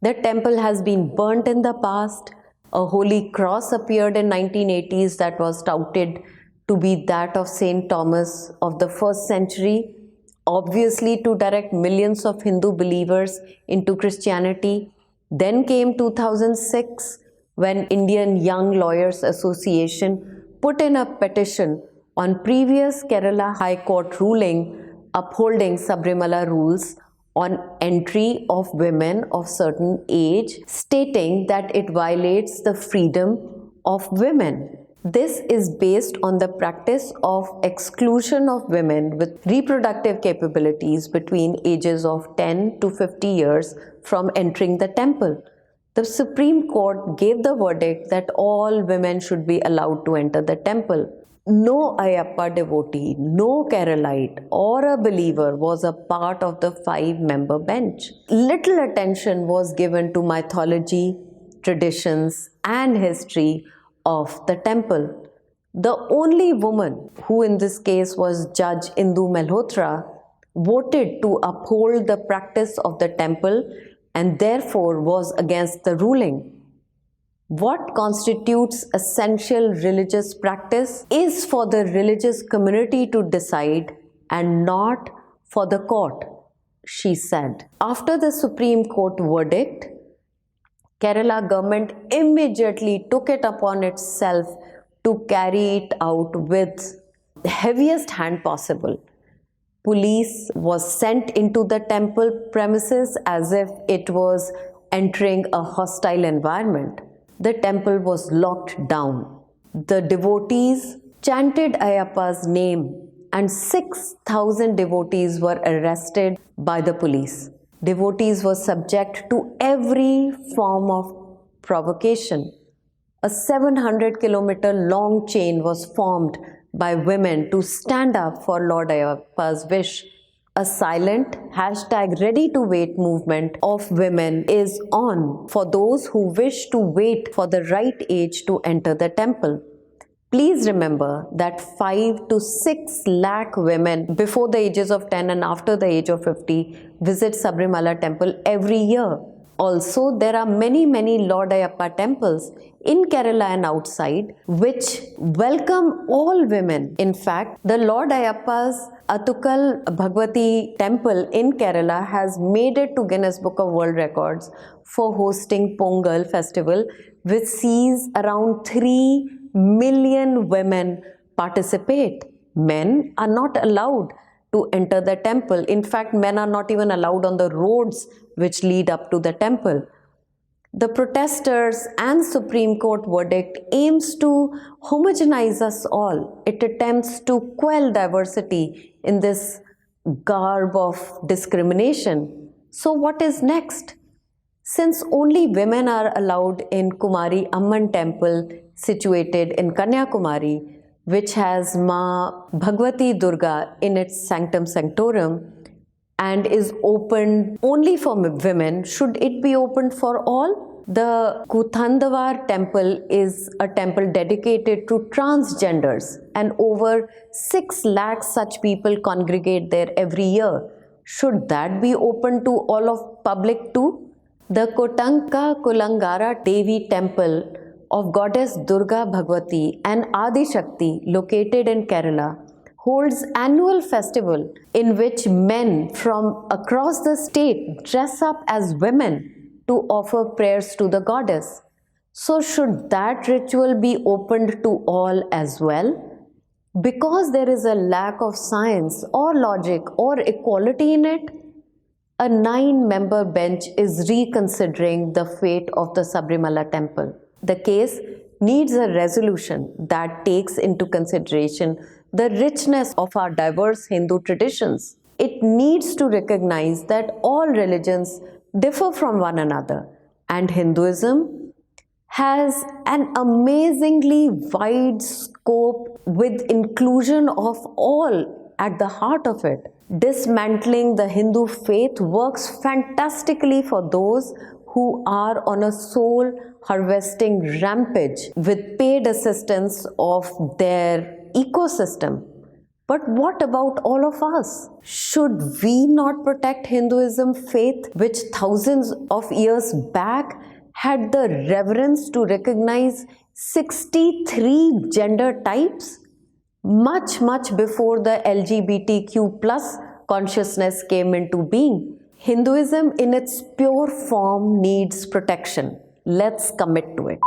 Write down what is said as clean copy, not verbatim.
The temple has been burnt in the past. A holy cross appeared in 1980s that was touted to be that of Saint Thomas of the 1st century, obviously to direct millions of Hindu believers into Christianity. Then came 2006 when Indian Young Lawyers Association put in a petition on previous Kerala High Court ruling upholding Sabarimala rules on entry of women of certain age, stating that it violates the freedom of women. This is based on the practice of exclusion of women with reproductive capabilities between ages of 10 to 50 years from entering the temple. The Supreme Court gave the verdict that all women should be allowed to enter the temple. No Ayyappa devotee, no Keralite or a believer was a part of the 5-member bench. Little attention was given to mythology, traditions and history of the temple. The only woman, who in this case was Judge Indu Malhotra, voted to uphold the practice of the temple and therefore was against the ruling. What constitutes essential religious practice is for the religious community to decide and not for the court, she said. After the Supreme Court verdict, Kerala government immediately took it upon itself to carry it out with the heaviest hand possible. Police was sent into the temple premises as if it was entering a hostile environment. The temple was locked down. The devotees chanted Ayyappa's name and 6,000 devotees were arrested by the police. Devotees were subject to every form of provocation. A 700-kilometer long chain was formed by women to stand up for Lord Ayyappa's wish. A silent #ready-to-wait movement of women is on for those who wish to wait for the right age to enter the temple. Please remember that 5 to 6 lakh women before the ages of 10 and after the age of 50 visit Sabarimala temple every year. Also, there are many Lord Ayyappa temples in Kerala and outside which welcome all women. In fact, the Lord Ayyappa's Atukal Bhagwati temple in Kerala has made it to Guinness Book of World Records for hosting Pongal festival, which sees around 3 million women participate. Men are not allowed to enter the temple. In fact, men are not even allowed on the roads which lead up to the temple. The protesters and Supreme Court verdict aims to homogenize us all. It attempts to quell diversity in this garb of discrimination. So what is next? Since only women are allowed in Kumari Amman temple situated in Kanyakumari, which has Ma Bhagwati Durga in its sanctum sanctorum and is opened only for women, should it be opened for all? The Kuthandavar temple is a temple dedicated to transgenders and over 6 lakh such people congregate there every year. Should that be open to all of public too? The Kotanka Kulangara Devi temple of goddess Durga Bhagwati and Adi Shakti located in Kerala holds annual festival in which men from across the state dress up as women to offer prayers to the goddess. So should that ritual be opened to all as well? Because there is a lack of science or logic or equality in it, a 9-member bench is reconsidering the fate of the Sabarimala temple. The case needs a resolution that takes into consideration the richness of our diverse Hindu traditions. It needs to recognize that all religions differ from one another, and Hinduism has an amazingly wide scope with inclusion of all at the heart of it. Dismantling the Hindu faith works fantastically for those who are on a soul harvesting rampage with paid assistance of their ecosystem. But what about all of us? Should we not protect Hinduism faith, which thousands of years back had the reverence to recognize 63 gender types? Much before the LGBTQ plus consciousness came into being. Hinduism in its pure form needs protection. Let's commit to it.